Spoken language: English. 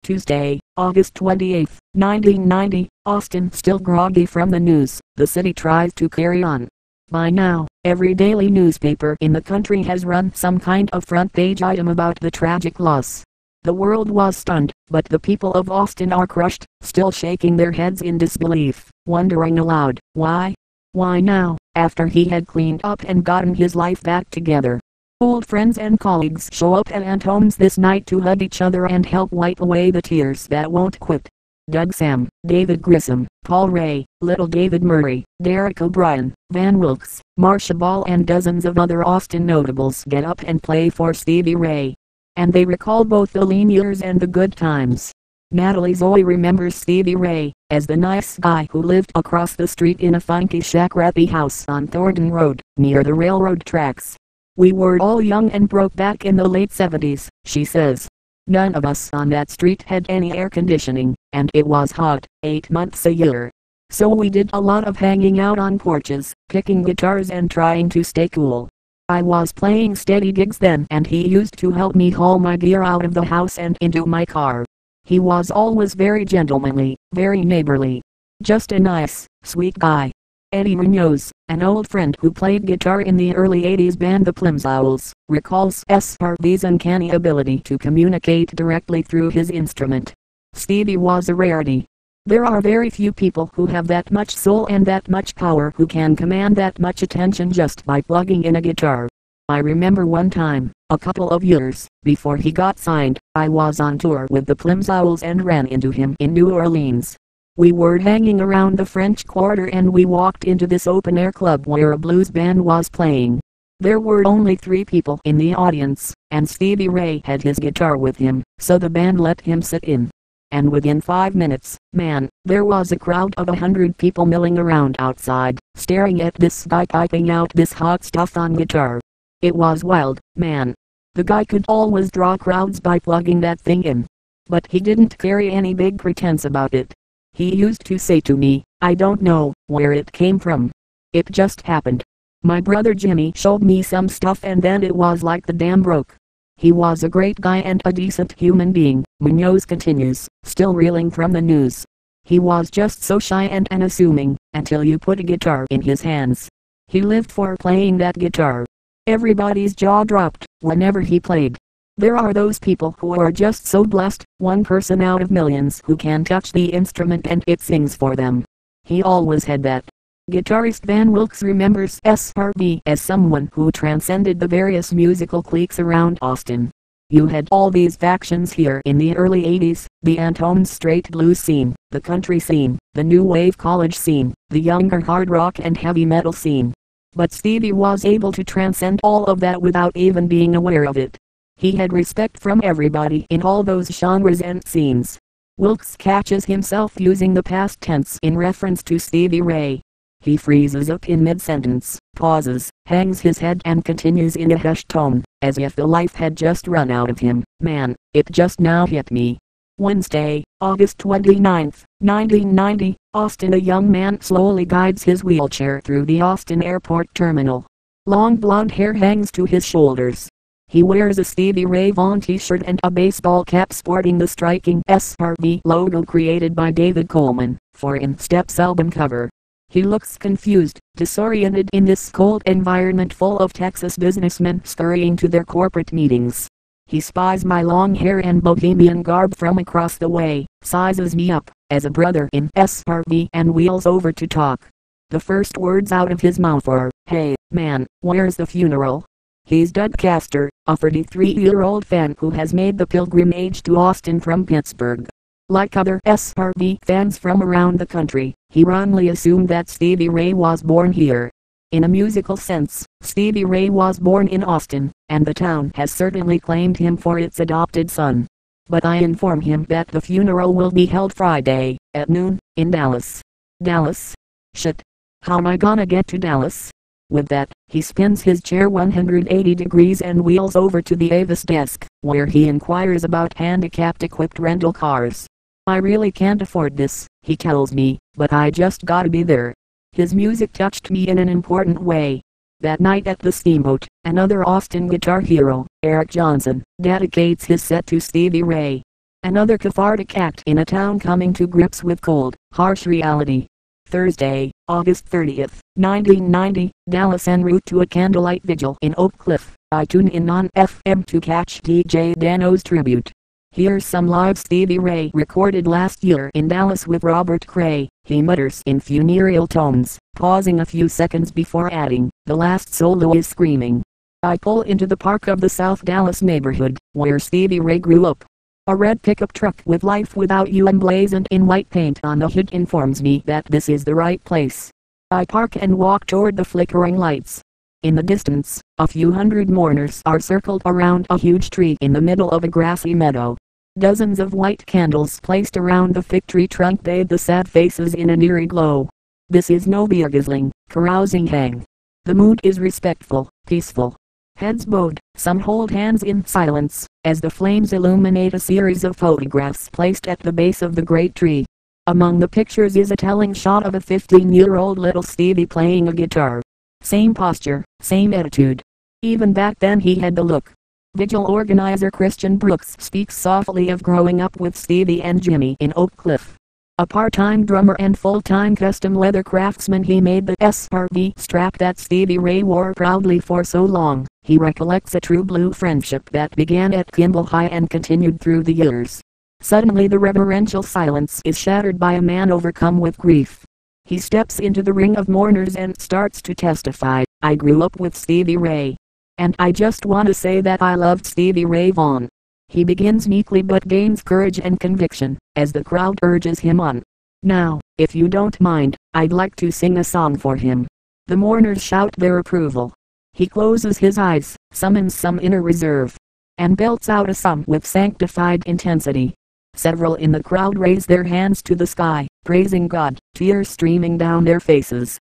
Tuesday, August 28, 1990, Austin. Still groggy from the news, the city tries to carry on. By now, every daily newspaper in the country has run some kind of front page item about the tragic loss. The world was stunned, but the people of Austin are crushed, still shaking their heads in disbelief, wondering aloud, why? Why now, after he had cleaned up and gotten his life back together? Old friends and colleagues show up at homes this night to hug each other and help wipe away the tears that won't quit. Doug Sam, David Grissom, Paul Ray, Little David Murray, Derek O'Brien, Van Wilkes, Marcia Ball and dozens of other Austin notables get up and play for Stevie Ray. And they recall both the lean years and the good times. Natalie Zoe remembers Stevie Ray as the nice guy who lived across the street in a funky shack-rappy house on Thornton Road, near the railroad tracks. We were all young and broke back in the late 70s, she says. None of us on that street had any air conditioning, and it was hot, 8 months a year. So we did a lot of hanging out on porches, picking guitars and trying to stay cool. I was playing steady gigs then, and he used to help me haul my gear out of the house and into my car. He was always very gentlemanly, very neighborly. Just a nice, sweet guy. Eddie Munoz, an old friend who played guitar in the early 80s band the Plimsowls, recalls SRV's uncanny ability to communicate directly through his instrument. Stevie was a rarity. There are very few people who have that much soul and that much power who can command that much attention just by plugging in a guitar. I remember one time, a couple of years before he got signed, I was on tour with the Plimsowls and ran into him in New Orleans. We were hanging around the French Quarter and we walked into this open-air club where a blues band was playing. There were only 3 people in the audience, and Stevie Ray had his guitar with him, so the band let him sit in. And within 5 minutes, man, there was a crowd of 100 people milling around outside, staring at this guy piping out this hot stuff on guitar. It was wild, man. The guy could always draw crowds by plugging that thing in. But he didn't carry any big pretense about it. He used to say to me, I don't know where it came from. It just happened. My brother Jimmy showed me some stuff and then it was like the dam broke. He was a great guy and a decent human being, Munoz continues, still reeling from the news. He was just so shy and unassuming, until you put a guitar in his hands. He lived for playing that guitar. Everybody's jaw dropped whenever he played. There are those people who are just so blessed, one person out of millions who can touch the instrument and it sings for them. He always had that. Guitarist Van Wilkes remembers SRV as someone who transcended the various musical cliques around Austin. You had all these factions here in the early 80s, the Antone's straight blues scene, the country scene, the new wave college scene, the younger hard rock and heavy metal scene. But Stevie was able to transcend all of that without even being aware of it. He had respect from everybody in all those genres and scenes. Wilkes catches himself using the past tense in reference to Stevie Ray. He freezes up in mid-sentence, pauses, hangs his head and continues in a hushed tone, as if the life had just run out of him. Man, it just now hit me. Wednesday, August 29, 1990, Austin. A young man slowly guides his wheelchair through the Austin Airport terminal. Long blonde hair hangs to his shoulders. He wears a Stevie Ray Vaughan t-shirt and a baseball cap sporting the striking SRV logo created by David Coleman for In Step's album cover. He looks confused, disoriented in this cold environment full of Texas businessmen scurrying to their corporate meetings. He spies my long hair and bohemian garb from across the way, sizes me up as a brother in SRV and wheels over to talk. The first words out of his mouth are, "Hey, man, where's the funeral?" He's Doug Castor, a 33-year-old fan who has made the pilgrimage to Austin from Pittsburgh. Like other SRV fans from around the country, he wrongly assumed that Stevie Ray was born here. In a musical sense, Stevie Ray was born in Austin, and the town has certainly claimed him for its adopted son. But I inform him that the funeral will be held Friday, at noon, in Dallas. Dallas? Shit. How am I gonna get to Dallas? With that, he spins his chair 180 degrees and wheels over to the Avis desk, where he inquires about handicapped-equipped rental cars. I really can't afford this, he tells me, but I just gotta be there. His music touched me in an important way. That night at the Steamboat, another Austin guitar hero, Eric Johnson, dedicates his set to Stevie Ray. Another cathartic act in a town coming to grips with cold, harsh reality. Thursday, August 30th, 1990, Dallas en route to a candlelight vigil in Oak Cliff. I tune in on FM to catch DJ Dano's tribute. Here's some live Stevie Ray recorded last year in Dallas with Robert Cray. He mutters in funereal tones, pausing a few seconds before adding, "The last solo is screaming." I pull into the park of the South Dallas neighborhood, where Stevie Ray grew up. A red pickup truck with "Life Without You" emblazoned in white paint on the hood informs me that this is the right place. I park and walk toward the flickering lights. In the distance, a few hundred mourners are circled around a huge tree in the middle of a grassy meadow. Dozens of white candles placed around the fig tree trunk bathe the sad faces in an eerie glow. This is no beer-guzzling, carousing hang. The mood is respectful, peaceful. Heads bowed, some hold hands in silence, as the flames illuminate a series of photographs placed at the base of the great tree. Among the pictures is a telling shot of a 15-year-old little Stevie playing a guitar. Same posture, same attitude. Even back then he had the look. Vigil organizer Christian Brooks speaks softly of growing up with Stevie and Jimmy in Oak Cliff. A part-time drummer and full-time custom leather craftsman, he made the SRV strap that Stevie Ray wore proudly for so long. He recollects a true blue friendship that began at Kimball High and continued through the years. Suddenly the reverential silence is shattered by a man overcome with grief. He steps into the ring of mourners and starts to testify, "I grew up with Stevie Ray. And I just want to say that I loved Stevie Ray Vaughan." He begins meekly but gains courage and conviction, as the crowd urges him on. "Now, if you don't mind, I'd like to sing a song for him." The mourners shout their approval. He closes his eyes, summons some inner reserve, and belts out a psalm with sanctified intensity. Several in the crowd raise their hands to the sky, praising God, tears streaming down their faces.